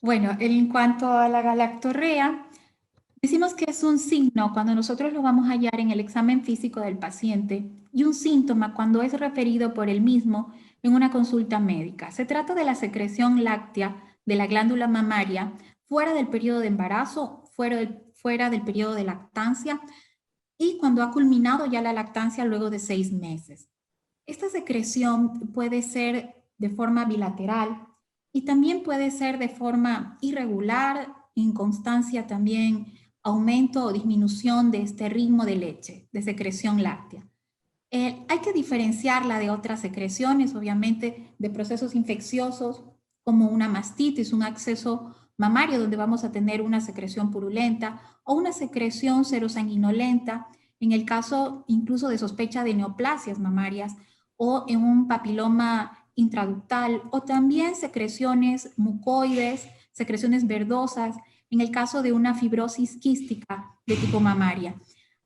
Bueno, en cuanto a la galactorrea, decimos que es un signo cuando nosotros lo vamos a hallar en el examen físico del paciente y un síntoma cuando es referido por él mismo en una consulta médica. Se trata de la secreción láctea de la glándula mamaria fuera del periodo de embarazo, fuera del periodo de lactancia y cuando ha culminado ya la lactancia luego de 6 meses. Esta secreción puede ser de forma bilateral y también puede ser de forma irregular, inconstancia también, aumento o disminución de este ritmo de leche, de secreción láctea. Hay que diferenciarla de otras secreciones, obviamente, de procesos infecciosos como una mastitis, un acceso mamario donde vamos a tener una secreción purulenta o una secreción serosanguinolenta, en el caso incluso de sospecha de neoplasias mamarias o en un papiloma intraductal o también secreciones mucoides, secreciones verdosas, en el caso de una fibrosis quística de tipo mamaria.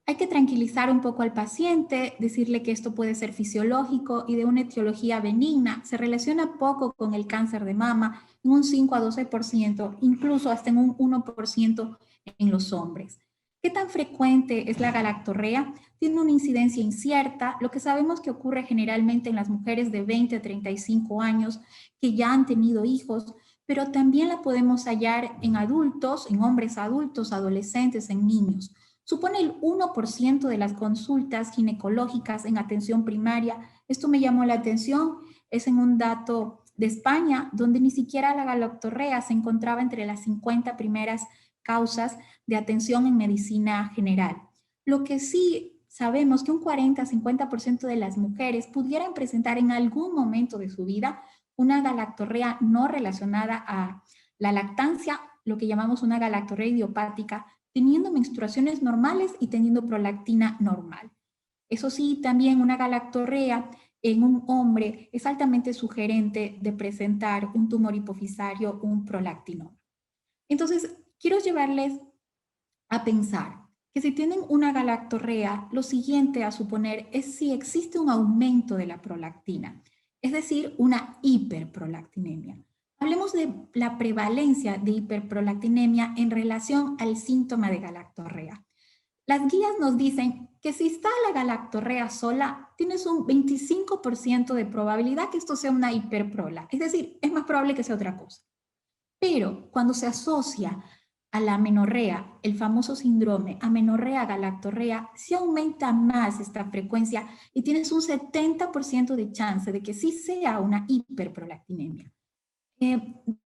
Hay que tranquilizar un poco al paciente, decirle que esto puede ser fisiológico y de una etiología benigna. Se relaciona poco con el cáncer de mama, en un 5 a 12%, incluso hasta en un 1% en los hombres. ¿Qué tan frecuente es la galactorrea? Tiene una incidencia incierta. Lo que sabemos que ocurre generalmente en las mujeres de 20 a 35 años que ya han tenido hijos, pero también la podemos hallar en adultos, en hombres adultos, adolescentes, en niños. Supone el 1% de las consultas ginecológicas en atención primaria. Esto me llamó la atención, es en un dato de España, donde ni siquiera la galactorrea se encontraba entre las 50 primeras causas de atención en medicina general. Lo que sí sabemos que un 40-50% de las mujeres pudieran presentar en algún momento de su vida una galactorrea no relacionada a la lactancia, lo que llamamos una galactorrea idiopática, teniendo menstruaciones normales y teniendo prolactina normal. Eso sí, también una galactorrea en un hombre es altamente sugerente de presentar un tumor hipofisario, un prolactinoma. Entonces, quiero llevarles a pensar que si tienen una galactorrea, lo siguiente a suponer es si existe un aumento de la prolactina, es decir, una hiperprolactinemia. Hablemos de la prevalencia de hiperprolactinemia en relación al síntoma de galactorrea. Las guías nos dicen que si está la galactorrea sola, tienes un 25% de probabilidad que esto sea una hiperprola, es decir, es más probable que sea otra cosa. Pero cuando se asocia a la amenorrea, el famoso síndrome amenorrea galactorrea, sí aumenta más esta frecuencia y tienes un 70% de chance de que sí sea una hiperprolactinemia. Eh,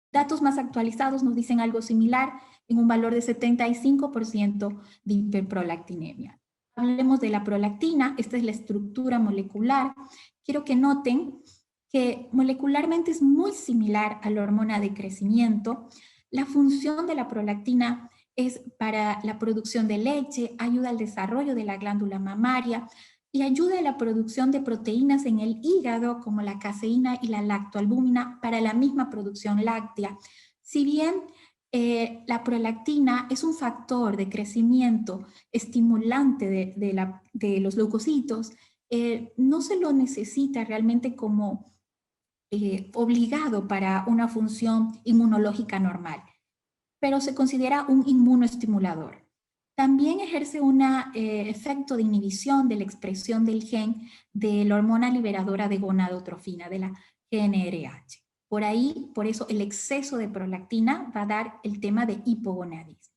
Datos más actualizados nos dicen algo similar en un valor de 75% de hiperprolactinemia. Hablemos de la prolactina, esta es la estructura molecular. Quiero que noten que molecularmente es muy similar a la hormona de crecimiento. La función de la prolactina es para la producción de leche, ayuda al desarrollo de la glándula mamaria y ayuda a la producción de proteínas en el hígado como la caseína y la lactoalbúmina para la misma producción láctea. Si bien la prolactina es un factor de crecimiento estimulante de los leucocitos, no se lo necesita realmente como obligado para una función inmunológica normal, pero se considera un inmunoestimulador. También ejerce un efecto de inhibición de la expresión del gen de la hormona liberadora de gonadotrofina, de la GnRH. Por ahí, por eso el exceso de prolactina va a dar el tema de hipogonadismo.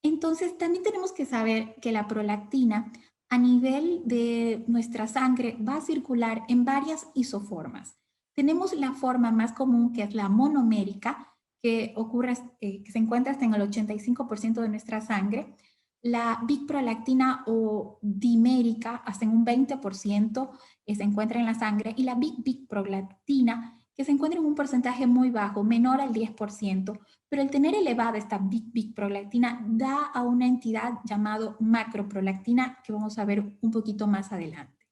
Entonces, también tenemos que saber que la prolactina a nivel de nuestra sangre va a circular en varias isoformas. Tenemos la forma más común, que es la monomérica, que ocurre, que se encuentra hasta en el 85% de nuestra sangre, la biprolactina o dimérica, hasta en un 20% se encuentra en la sangre, y la biprolactina, que se encuentra en un porcentaje muy bajo, menor al 10%, pero el tener elevada esta biprolactina da a una entidad llamada macroprolactina, que vamos a ver un poquito más adelante.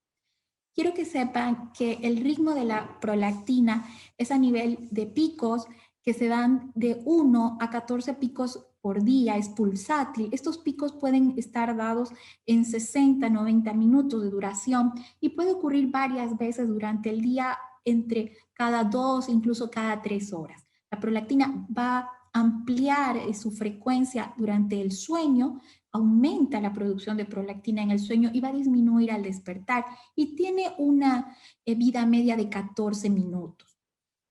Quiero que sepan que el ritmo de la prolactina es a nivel de picos que se dan de 1 a 14 picos por día, es pulsátil. Estos picos pueden estar dados en 60, 90 minutos de duración y puede ocurrir varias veces durante el día, entre cada 2, incluso cada 3 horas. La prolactina va a ampliar su frecuencia durante el sueño, aumenta la producción de prolactina en el sueño y va a disminuir al despertar y tiene una vida media de 14 minutos.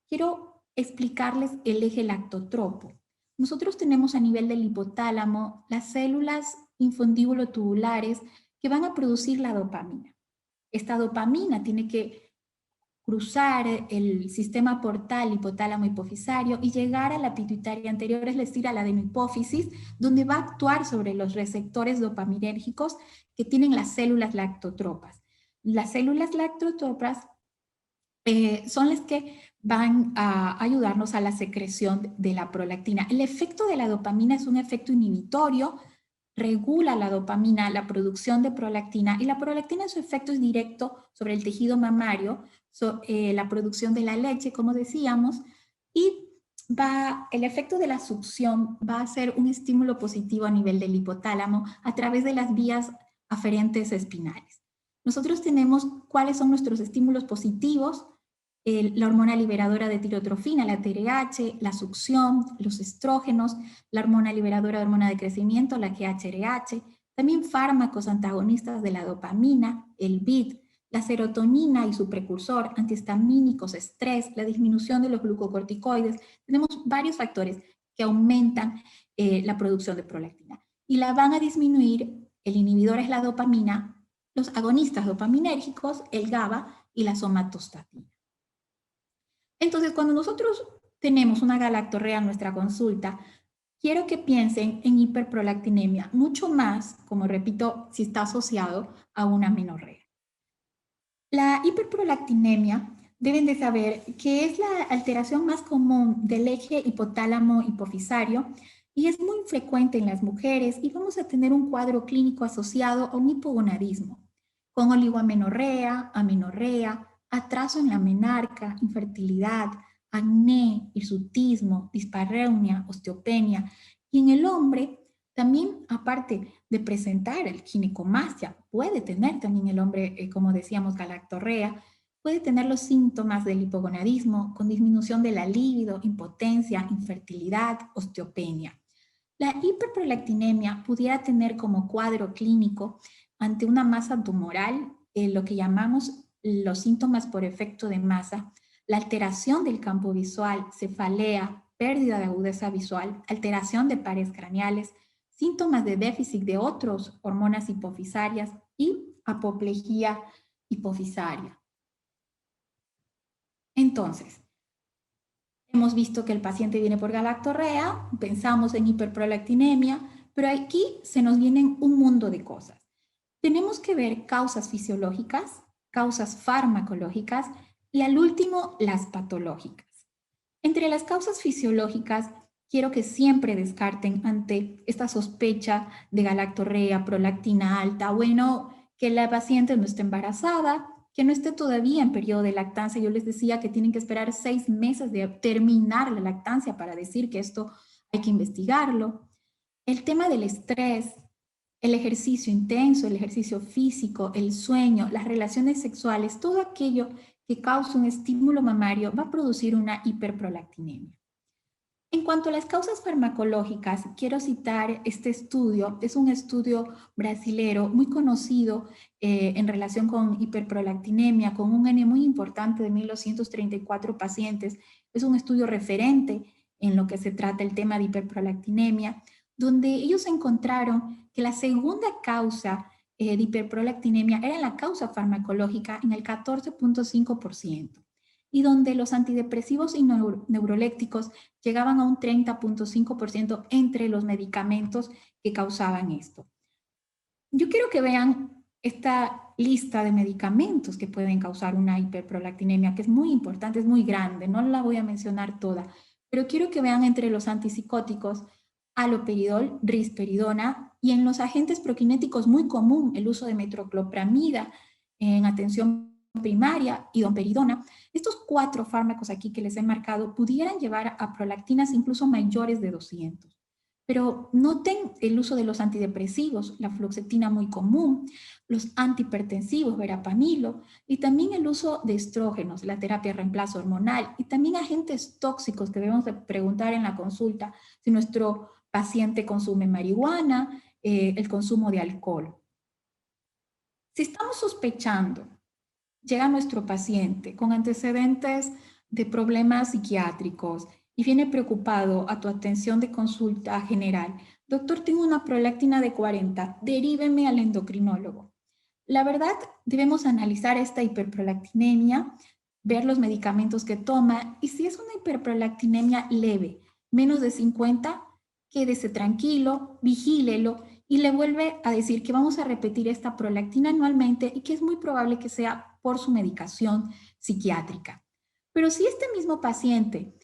Quiero explicarles el eje lactotropo. Nosotros tenemos a nivel del hipotálamo las células infundíbulo-tubulares que van a producir la dopamina. Esta dopamina tiene que cruzar el sistema portal hipotálamo hipofisario y llegar a la pituitaria anterior, es decir, a la adenohipófisis, donde va a actuar sobre los receptores dopaminérgicos que tienen las células lactotropas. Las células lactotropas son las que van a ayudarnos a la secreción de la prolactina. El efecto de la dopamina es un efecto inhibitorio, regula la dopamina, la producción de prolactina, y la prolactina su efecto es directo sobre el tejido mamario, la producción de la leche, como decíamos, y el efecto de la succión va a ser un estímulo positivo a nivel del hipotálamo a través de las vías aferentes espinales. Nosotros tenemos cuáles son nuestros estímulos positivos: la hormona liberadora de tirotrofina, la TRH, la succión, los estrógenos, la hormona liberadora de hormona de crecimiento, la GHRH, también fármacos antagonistas de la dopamina, el BID, la serotonina y su precursor, antihistamínicos, estrés, la disminución de los glucocorticoides. Tenemos varios factores que aumentan la producción de prolactina y la van a disminuir. El inhibidor es la dopamina, los agonistas dopaminérgicos, el GABA y la somatostatina. Entonces, cuando nosotros tenemos una galactorrea en nuestra consulta, quiero que piensen en hiperprolactinemia, mucho más, como repito, si está asociado a una amenorrea. La hiperprolactinemia, deben de saber que es la alteración más común del eje hipotálamo hipofisario y es muy frecuente en las mujeres, y vamos a tener un cuadro clínico asociado a un hipogonadismo, con oligoamenorrea, amenorrea, atraso en la menarca, infertilidad, acné, hirsutismo, dispareunia, osteopenia. Y en el hombre, también, aparte de presentar el ginecomastia, puede tener también el hombre, como decíamos, galactorrea, puede tener los síntomas del hipogonadismo con disminución de la libido, impotencia, infertilidad, osteopenia. La hiperprolactinemia pudiera tener como cuadro clínico ante una masa tumoral, lo que llamamos los síntomas por efecto de masa, la alteración del campo visual, cefalea, pérdida de agudeza visual, alteración de pares craneales, síntomas de déficit de otras hormonas hipofisarias y apoplejía hipofisaria. Entonces, hemos visto que el paciente viene por galactorrea, pensamos en hiperprolactinemia, pero aquí se nos vienen un mundo de cosas. Tenemos que ver causas fisiológicas, causas farmacológicas y al último, las patológicas. Entre las causas fisiológicas, quiero que siempre descarten ante esta sospecha de galactorrea, prolactina alta, bueno, que la paciente no esté embarazada, que no esté todavía en periodo de lactancia. Yo les decía que tienen que esperar 6 meses de terminar la lactancia para decir que esto hay que investigarlo. El tema del estrés, el ejercicio intenso, el ejercicio físico, el sueño, las relaciones sexuales, todo aquello que causa un estímulo mamario va a producir una hiperprolactinemia. En cuanto a las causas farmacológicas, quiero citar este estudio. Es un estudio brasilero muy conocido en relación con hiperprolactinemia, con un N muy importante de 1.234 pacientes. Es un estudio referente en lo que se trata el tema de hiperprolactinemia, donde ellos encontraron que la segunda causa de hiperprolactinemia era la causa farmacológica en el 14.5%, y donde los antidepresivos y neurolépticos llegaban a un 30.5% entre los medicamentos que causaban esto. Yo quiero que vean esta lista de medicamentos que pueden causar una hiperprolactinemia, que es muy importante, es muy grande, no la voy a mencionar toda, pero quiero que vean entre los antipsicóticos haloperidol, risperidona, y en los agentes prokinéticos muy común el uso de metoclopramida en atención primaria y domperidona. Estos 4 fármacos aquí que les he marcado pudieran llevar a prolactinas incluso mayores de 200. Pero noten el uso de los antidepresivos, la fluoxetina muy común, los antihipertensivos, verapamilo, y también el uso de estrógenos, la terapia de reemplazo hormonal, y también agentes tóxicos que debemos de preguntar en la consulta si nuestro paciente consume marihuana, el consumo de alcohol. Si estamos sospechando, llega nuestro paciente con antecedentes de problemas psiquiátricos y viene preocupado a tu atención de consulta general. Doctor, tengo una prolactina de 40, deríveme al endocrinólogo. La verdad, debemos analizar esta hiperprolactinemia, ver los medicamentos que toma y si es una hiperprolactinemia leve, menos de 50, quédese tranquilo, vigílelo y le vuelve a decir que vamos a repetir esta prolactina anualmente y que es muy probable que sea por su medicación psiquiátrica. Pero si este mismo paciente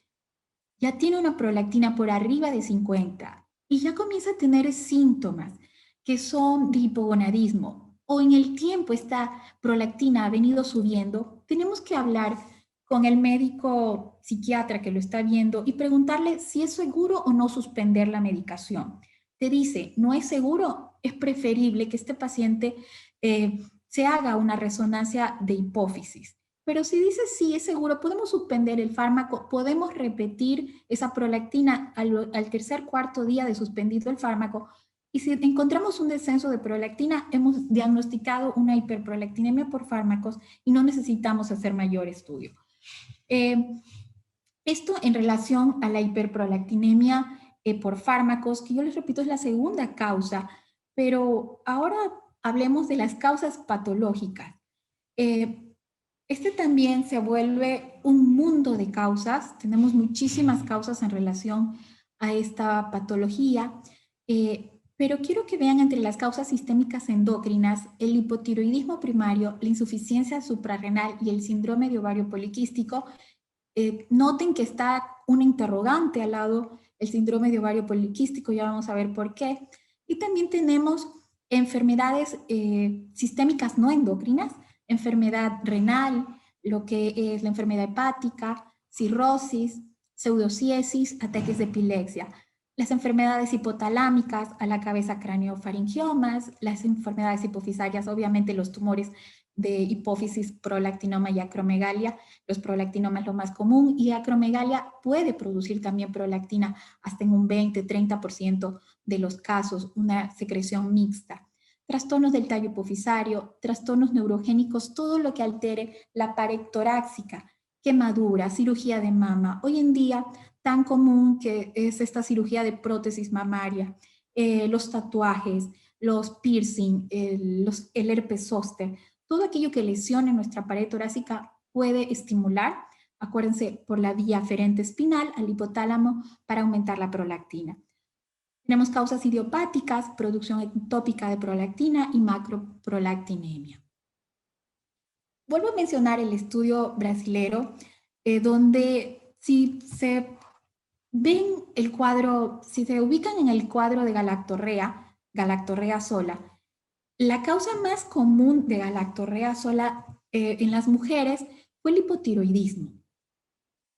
ya tiene una prolactina por arriba de 50 y ya comienza a tener síntomas que son de hipogonadismo o en el tiempo esta prolactina ha venido subiendo, tenemos que hablar con el médico psiquiatra que lo está viendo y preguntarle si es seguro o no suspender la medicación. Te dice, no es seguro, es preferible que este paciente se haga una resonancia de hipófisis. Pero si dice sí, es seguro, podemos suspender el fármaco, podemos repetir esa prolactina al tercer, cuarto día de suspendido el fármaco. Y si encontramos un descenso de prolactina, hemos diagnosticado una hiperprolactinemia por fármacos y no necesitamos hacer mayor estudio. Esto en relación a la hiperprolactinemia por fármacos, que yo les repito es la segunda causa, pero ahora hablemos de las causas patológicas. Este también se vuelve un mundo de causas. Tenemos muchísimas causas en relación a esta patología, pero quiero que vean entre las causas sistémicas endocrinas el hipotiroidismo primario, la insuficiencia suprarrenal y el síndrome de ovario poliquístico. Noten que está una interrogante al lado, el síndrome de ovario poliquístico, ya vamos a ver por qué. Y también tenemos enfermedades sistémicas no endocrinas, enfermedad renal, lo que es la enfermedad hepática, cirrosis, pseudociesis, ataques de epilepsia. Las enfermedades hipotalámicas, a la cabeza craneofaringiomas, las enfermedades hipofisarias, obviamente los tumores de hipófisis, prolactinoma y acromegalia. Los prolactinomas es lo más común y acromegalia puede producir también prolactina hasta en un 20-30% de los casos, una secreción mixta. Trastornos del tallo hipofisario, trastornos neurogénicos, todo lo que altere la pared torácica, quemadura, cirugía de mama. Hoy en día, tan común que es esta cirugía de prótesis mamaria, los tatuajes, los piercing, el herpes zóster, todo aquello que lesione nuestra pared torácica puede estimular, acuérdense, por la vía aferente espinal al hipotálamo para aumentar la prolactina. Tenemos causas idiopáticas, producción ectópica de prolactina y macroprolactinemia. Vuelvo a mencionar el estudio brasilero, donde si se ven el cuadro, si se ubican en el cuadro de galactorrea sola, la causa más común de galactorrea sola en las mujeres fue el hipotiroidismo.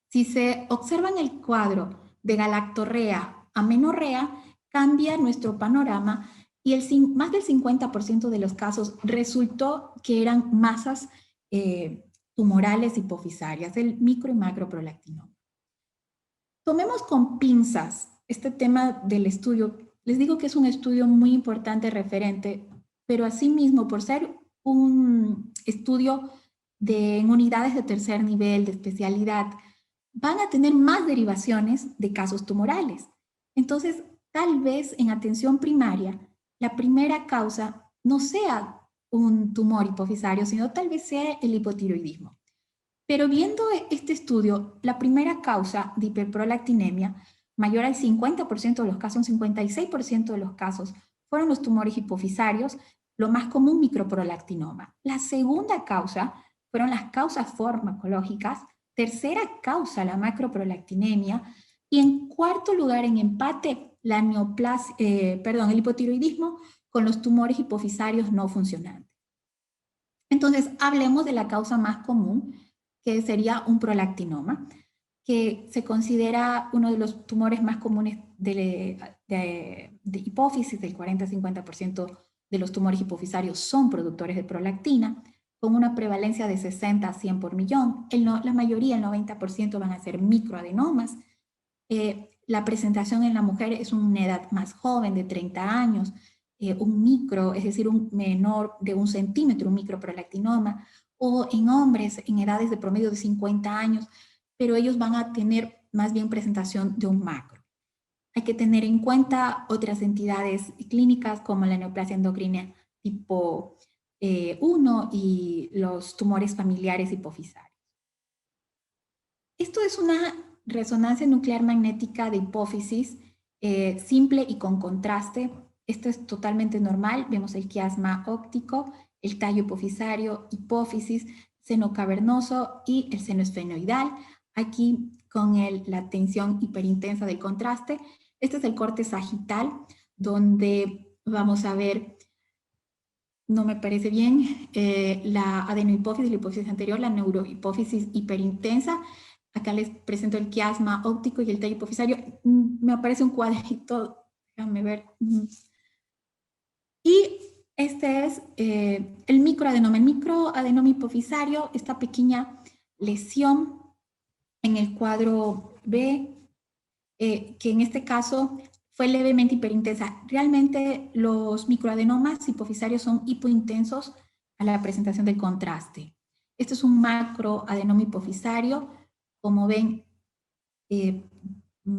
Si se observa en el cuadro de galactorrea amenorrea, cambia nuestro panorama y más del 50% de los casos resultó que eran masas tumorales hipofisarias, el micro y macroprolactinoma. Tomemos con pinzas este tema del estudio. Les digo que es un estudio muy importante, referente, pero asimismo, por ser un estudio en unidades de tercer nivel, de especialidad, van a tener más derivaciones de casos tumorales. Entonces, tal vez en atención primaria, la primera causa no sea un tumor hipofisario, sino tal vez sea el hipotiroidismo. Pero viendo este estudio, la primera causa de hiperprolactinemia, mayor al 50% de los casos, un 56% de los casos, fueron los tumores hipofisarios, lo más común microprolactinoma. La segunda causa fueron las causas farmacológicas, tercera causa la macroprolactinemia y en cuarto lugar en empate la el hipotiroidismo con los tumores hipofisarios no funcionantes. Entonces, hablemos de la causa más común, que sería un prolactinoma. que se considera uno de los tumores más comunes de hipófisis. Del 40-50% de los tumores hipofisarios son productores de prolactina, con una prevalencia de 60 a 100 por millón. La mayoría, el 90%, van a ser microadenomas. La presentación en la mujer es una edad más joven, de 30 años, un micro, es decir, un menor de 1 centímetro, un microprolactinoma, o en hombres en edades de promedio de 50 años, pero ellos van a tener más bien presentación de un macro. Hay que tener en cuenta otras entidades clínicas como la neoplasia endocrina tipo 1 y los tumores familiares hipofisarios. Esto es una resonancia nuclear magnética de hipófisis simple y con contraste. Esto es totalmente normal. Vemos el quiasma óptico, el tallo hipofisario, hipófisis, seno cavernoso y el seno esfenoidal. Aquí con la tensión hiperintensa del contraste. Este es el corte sagital, donde vamos a ver, no me parece bien, la adenohipófisis, la hipófisis anterior, la neurohipófisis hiperintensa. Acá les presento el quiasma óptico y el tallo hipofisario. Me aparece un cuadrito, déjame ver. Y este es el microadenoma. El microadenoma hipofisario, esta pequeña lesión en el cuadro B, que en este caso fue levemente hiperintensa. Realmente los microadenomas hipofisarios son hipointensos a la presentación del contraste. Este es un macroadenoma hipofisario. Como ven,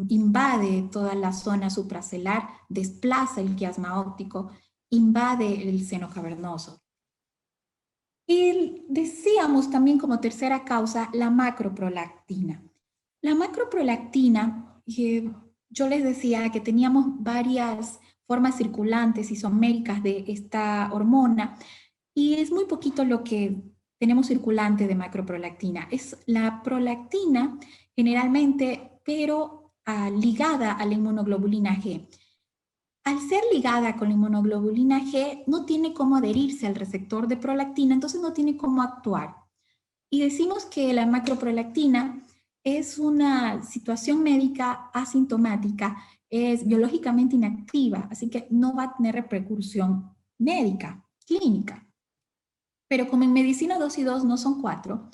invade toda la zona supracelular, desplaza el quiasma óptico, invade el seno cavernoso. Y decíamos también como tercera causa la macroprolactina. La macroprolactina, yo les decía que teníamos varias formas circulantes isoméricas de esta hormona y es muy poquito lo que tenemos circulante de macroprolactina. Es la prolactina generalmente, pero ligada a la inmunoglobulina G. Al ser ligada con la inmunoglobulina G, no tiene cómo adherirse al receptor de prolactina, entonces no tiene cómo actuar. Y decimos que la macroprolactina es una situación médica asintomática, es biológicamente inactiva, así que no va a tener repercusión médica, clínica. Pero como en medicina 2 y 2 no son 4,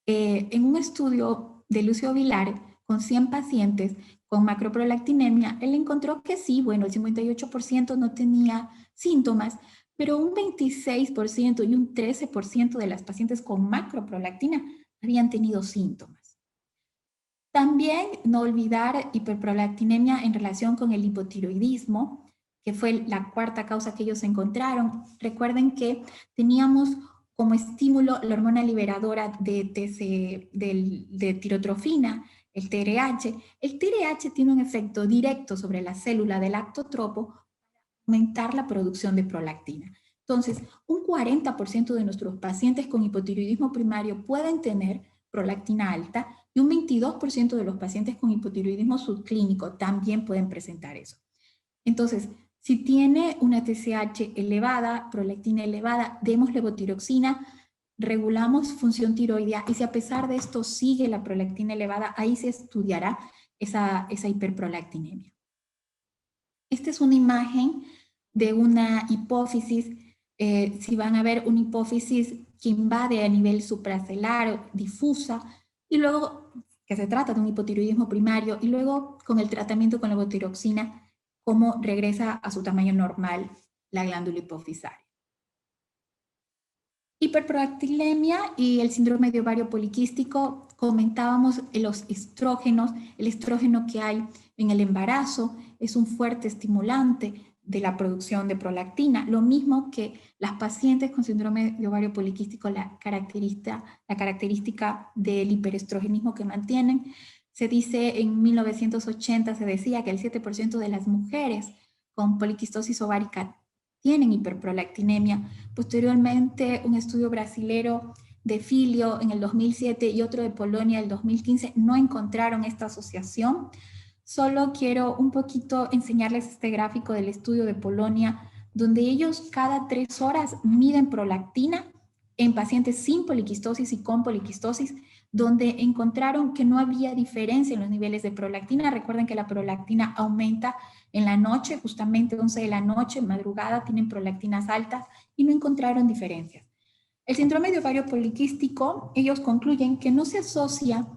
en un estudio de Lucio Vilar con 100 pacientes con macroprolactinemia, él encontró que sí, bueno, el 58% no tenía síntomas, pero un 26% y un 13% de las pacientes con macroprolactina habían tenido síntomas. También no olvidar hiperprolactinemia en relación con el hipotiroidismo, que fue la cuarta causa que ellos encontraron. Recuerden que teníamos como estímulo la hormona liberadora de tirotrofina, el TRH. El TRH tiene un efecto directo sobre la célula del lactotropo para aumentar la producción de prolactina. Entonces, un 40% de nuestros pacientes con hipotiroidismo primario pueden tener prolactina alta y un 22% de los pacientes con hipotiroidismo subclínico también pueden presentar eso. Entonces, si tiene una TSH elevada, prolactina elevada, demos levotiroxina, regulamos función tiroidea y si a pesar de esto sigue la prolactina elevada, ahí se estudiará esa hiperprolactinemia. Esta es una imagen de una hipófisis. Si van a ver una hipófisis que invade a nivel supracelular, difusa, y luego que se trata de un hipotiroidismo primario, y luego con el tratamiento con levotiroxina, cómo regresa a su tamaño normal la glándula hipofisaria. Hiperprolactinemia y el síndrome de ovario poliquístico, comentábamos los estrógenos. El estrógeno que hay en el embarazo es un fuerte estimulante de la producción de prolactina, lo mismo que las pacientes con síndrome de ovario poliquístico, la característica del hiperestrogenismo que mantienen. Se dice en 1980, se decía que el 7% de las mujeres con poliquistosis ovárica tienen hiperprolactinemia. Posteriormente, un estudio brasilero de Filio en el 2007 y otro de Polonia en el 2015 no encontraron esta asociación. Solo quiero un poquito enseñarles este gráfico del estudio de Polonia, donde ellos cada 3 horas miden prolactina en pacientes sin poliquistosis y con poliquistosis, donde encontraron que no había diferencia en los niveles de prolactina. Recuerden que la prolactina aumenta en la noche, justamente 11 de la noche, madrugada, tienen prolactinas altas y no encontraron diferencias. El síndrome de ovario poliquístico, ellos concluyen que no se asocia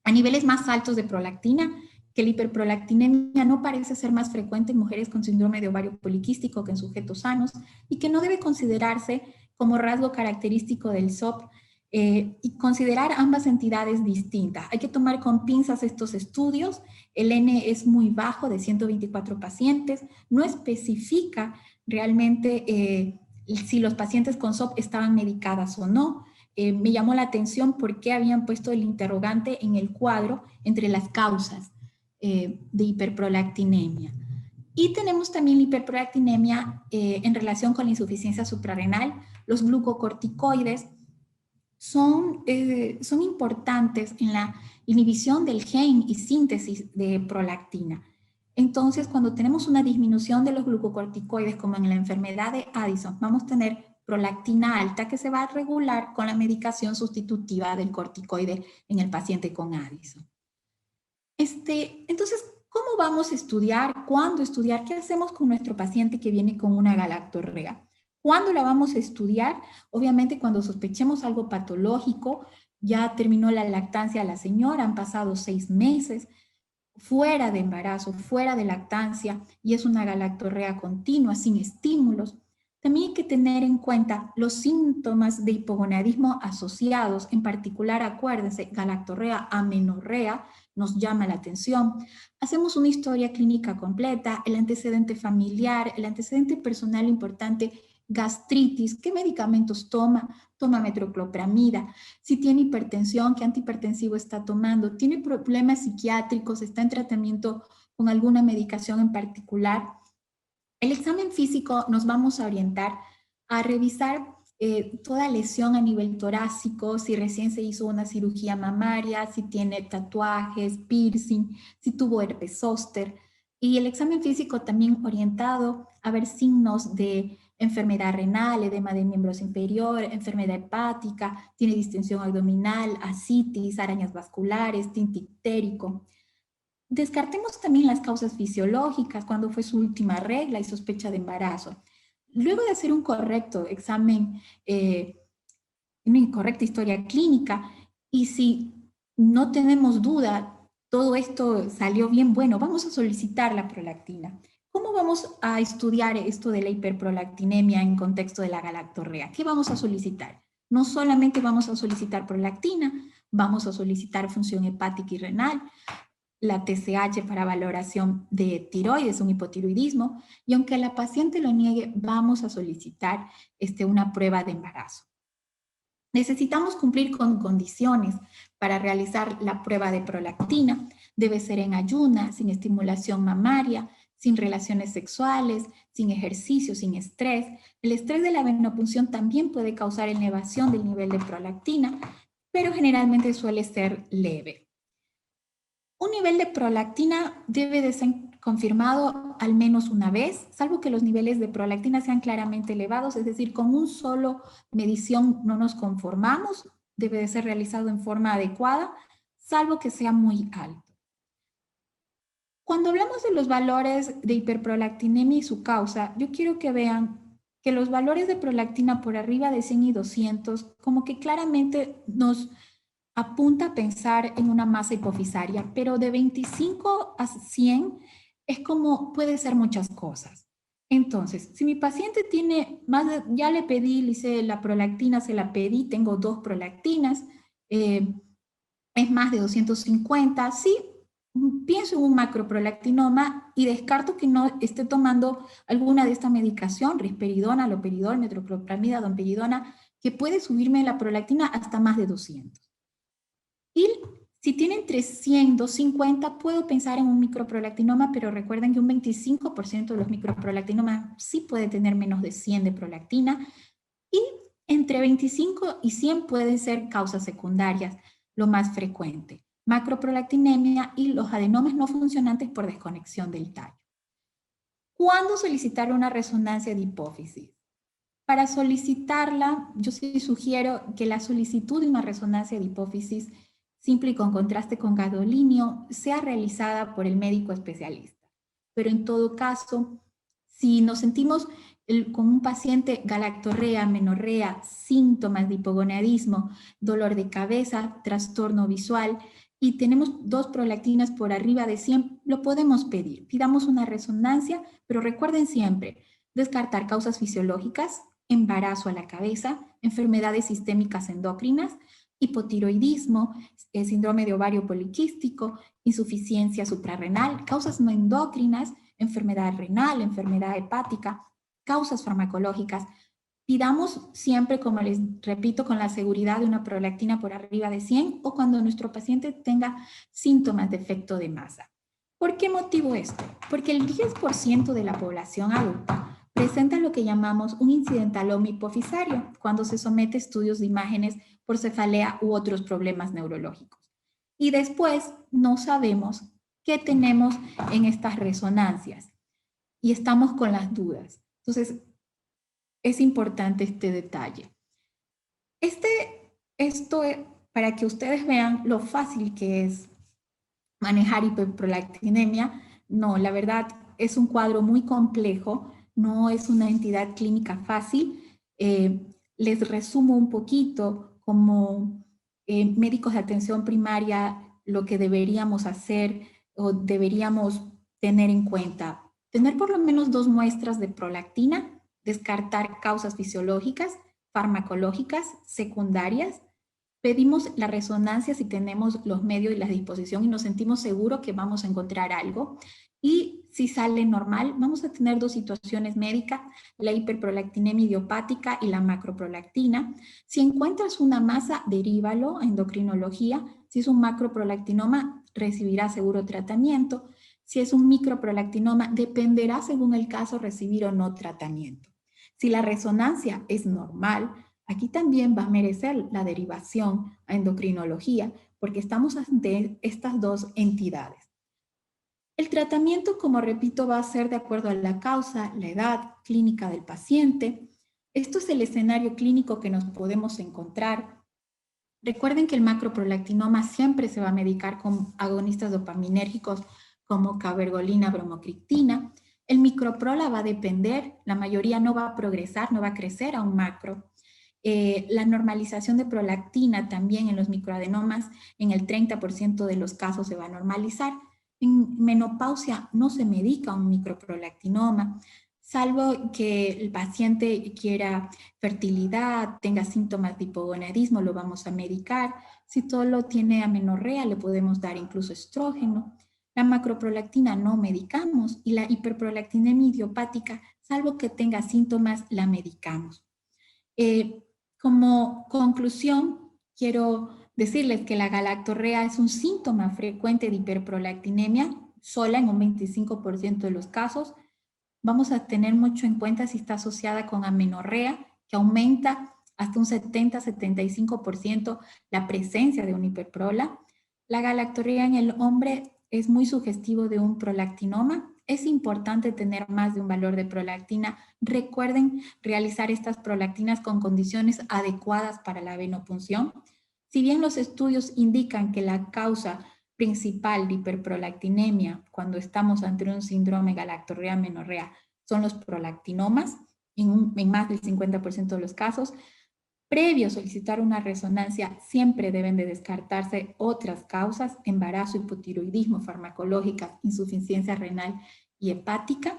a niveles más altos de prolactina, que la hiperprolactinemia no parece ser más frecuente en mujeres con síndrome de ovario poliquístico que en sujetos sanos y que no debe considerarse como rasgo característico del SOP y considerar ambas entidades distintas. Hay que tomar con pinzas estos estudios. El N es muy bajo, de 124 pacientes, no especifica realmente si los pacientes con SOP estaban medicadas o no. Me llamó la atención por qué habían puesto el interrogante en el cuadro entre las causas de hiperprolactinemia. Y tenemos también la hiperprolactinemia en relación con la insuficiencia suprarrenal. Los glucocorticoides son importantes en la inhibición del gen y síntesis de prolactina. Entonces, cuando tenemos una disminución de los glucocorticoides, como en la enfermedad de Addison, vamos a tener prolactina alta que se va a regular con la medicación sustitutiva del corticoide en el paciente con Addison. Entonces, ¿cómo vamos a estudiar? ¿Cuándo estudiar? ¿Qué hacemos con nuestro paciente que viene con una galactorrea? ¿Cuándo la vamos a estudiar? Obviamente cuando sospechemos algo patológico, ya terminó la lactancia la señora, han pasado 6 meses, fuera de embarazo, fuera de lactancia, y es una galactorrea continua, sin estímulos. También hay que tener en cuenta los síntomas de hipogonadismo asociados, en particular, acuérdense, galactorrea, amenorrea, nos llama la atención. Hacemos una historia clínica completa, el antecedente familiar, el antecedente personal importante, gastritis, qué medicamentos toma, toma metoclopramida, si tiene hipertensión, qué antihipertensivo está tomando, tiene problemas psiquiátricos, está en tratamiento con alguna medicación en particular. El examen físico nos vamos a orientar a revisar toda lesión a nivel torácico, si recién se hizo una cirugía mamaria, si tiene tatuajes, piercing, si tuvo herpes zóster. Y el examen físico también orientado a ver signos de enfermedad renal, edema de miembros inferior, enfermedad hepática, tiene distensión abdominal, ascitis, arañas vasculares, tinte ictérico. Descartemos también las causas fisiológicas, cuando fue su última regla y sospecha de embarazo. Luego de hacer un correcto examen, una correcta historia clínica, y si no tenemos duda, todo esto salió bien, bueno, vamos a solicitar la prolactina. ¿Cómo vamos a estudiar esto de la hiperprolactinemia en contexto de la galactorrea? ¿Qué vamos a solicitar? No solamente vamos a solicitar prolactina, vamos a solicitar función hepática y renal, la TSH para valoración de tiroides, un hipotiroidismo, y aunque la paciente lo niegue, vamos a solicitar una prueba de embarazo. Necesitamos cumplir con condiciones para realizar la prueba de prolactina. Debe ser en ayuna, sin estimulación mamaria, sin relaciones sexuales, sin ejercicio, sin estrés. El estrés de la venopunción también puede causar elevación del nivel de prolactina, pero generalmente suele ser leve. Un nivel de prolactina debe de ser confirmado al menos una vez, salvo que los niveles de prolactina sean claramente elevados, es decir, con un solo medición no nos conformamos, debe de ser realizado en forma adecuada, salvo que sea muy alto. Cuando hablamos de los valores de hiperprolactinemia y su causa, yo quiero que vean que los valores de prolactina por arriba de 100 y 200 como que claramente nos apunta a pensar en una masa hipofisaria, pero de 25 a 100 es como puede ser muchas cosas. Entonces, si mi paciente tiene más de, ya le pedí, le hice la prolactina, se la pedí, tengo 2 prolactinas, es más de 250, sí, pienso en un macroprolactinoma y descarto que no esté tomando alguna de esta medicación, risperidona, loperidol, metoclopramida, domperidona, que puede subirme la prolactina hasta más de 200. Y si tiene entre 100 y 250, puedo pensar en un microprolactinoma, pero recuerden que un 25% de los microprolactinomas sí puede tener menos de 100 de prolactina, y entre 25 y 100 pueden ser causas secundarias, lo más frecuente, macroprolactinemia y los adenomas no funcionantes por desconexión del tallo. ¿Cuándo solicitar una resonancia de hipófisis? Para solicitarla, yo sí sugiero que la solicitud de una resonancia de hipófisis simple y con contraste con gadolinio sea realizada por el médico especialista. Pero en todo caso, si nos sentimos con un paciente galactorrea, menorrea, síntomas de hipogonadismo, dolor de cabeza, trastorno visual y tenemos 2 prolactinas por arriba de 100, lo podemos pedir. Pidamos una resonancia, pero recuerden siempre descartar causas fisiológicas, embarazo a la cabeza, enfermedades sistémicas endocrinas, hipotiroidismo, síndrome de ovario poliquístico, insuficiencia suprarrenal, causas no endocrinas, enfermedad renal, enfermedad hepática, causas farmacológicas. Pidamos siempre, como les repito, con la seguridad de una prolactina por arriba de 100 o cuando nuestro paciente tenga síntomas de efecto de masa. ¿Por qué motivo esto? Porque el 10% de la población adulta presenta lo que llamamos un incidentaloma hipofisario cuando se somete a estudios de imágenes por cefalea u otros problemas neurológicos. Y después no sabemos qué tenemos en estas resonancias y estamos con las dudas. Entonces, es importante este detalle. Esto es para que ustedes vean lo fácil que es manejar hiperprolactinemia. No, la verdad es un cuadro muy complejo, no es una entidad clínica fácil. Les resumo un poquito como médicos de atención primaria lo que deberíamos hacer o deberíamos tener en cuenta. Tener por lo menos 2 muestras de prolactina, descartar causas fisiológicas, farmacológicas, secundarias. Pedimos la resonancia si tenemos los medios y la disposición y nos sentimos seguros que vamos a encontrar algo. Y si sale normal, vamos a tener 2 situaciones médicas, la hiperprolactinemia idiopática y la macroprolactina. Si encuentras una masa, derívalo a endocrinología. Si es un macroprolactinoma, recibirá seguro tratamiento. Si es un microprolactinoma, dependerá según el caso recibir o no tratamiento. Si la resonancia es normal, aquí también va a merecer la derivación a endocrinología porque estamos ante estas 2 entidades. El tratamiento, como repito, va a ser de acuerdo a la causa, la edad clínica del paciente. Esto es el escenario clínico que nos podemos encontrar. Recuerden que el macroprolactinoma siempre se va a medicar con agonistas dopaminérgicos como cabergolina, bromocriptina. El microprola va a depender, la mayoría no va a progresar, no va a crecer a un macro. La normalización de prolactina también en los microadenomas, en el 30% de los casos se va a normalizar. En menopausia no se medica un microprolactinoma, salvo que el paciente quiera fertilidad, tenga síntomas de hipogonadismo, lo vamos a medicar. Si todo lo tiene amenorrea, le podemos dar incluso estrógeno. La macroprolactina no medicamos y la hiperprolactinemia idiopática, salvo que tenga síntomas, la medicamos. Como conclusión, quiero decirles que la galactorrea es un síntoma frecuente de hiperprolactinemia, sola en un 25% de los casos. Vamos a tener mucho en cuenta si está asociada con amenorrea, que aumenta hasta un 70-75% la presencia de un hiperprola. La galactorrea en el hombre es muy sugestivo de un prolactinoma. Es importante tener más de un valor de prolactina. Recuerden realizar estas prolactinas con condiciones adecuadas para la venopunción. Si bien los estudios indican que la causa principal de hiperprolactinemia cuando estamos ante un síndrome galactorrea-menorrea son los prolactinomas, en más del 50% de los casos, previo a solicitar una resonancia siempre deben de descartarse otras causas, embarazo, hipotiroidismo, farmacológicas, insuficiencia renal y hepática.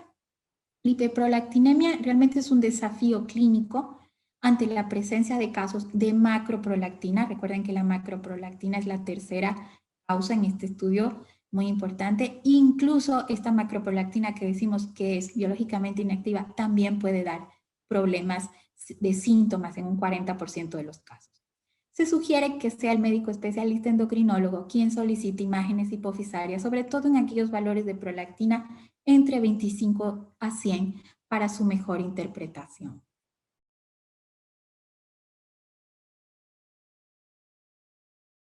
La hiperprolactinemia realmente es un desafío clínico ante la presencia de casos de macroprolactina. Recuerden que la macroprolactina es la tercera causa en este estudio, muy importante. Incluso esta macroprolactina que decimos que es biológicamente inactiva también puede dar problemas de síntomas en un 40% de los casos. Se sugiere que sea el médico especialista endocrinólogo quien solicite imágenes hipofisarias, sobre todo en aquellos valores de prolactina entre 25 a 100 para su mejor interpretación.